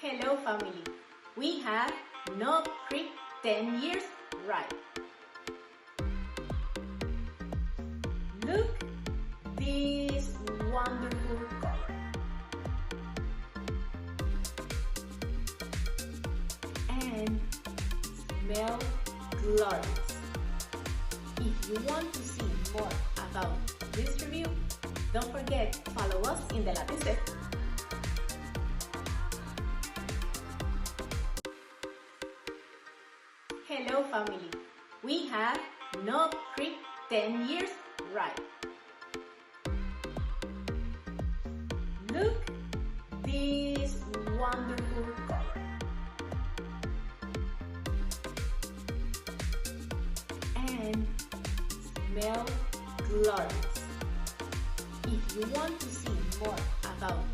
Hello family, we have Knob Creek 10 years rye. Look this wonderful color. And smell glorious. If you want to see more about this review, don't forget to follow us in the Latin set. Hello family, we have Knob Creek 10 years rye. Look this wonderful color. And smell glorious. If you want to see more about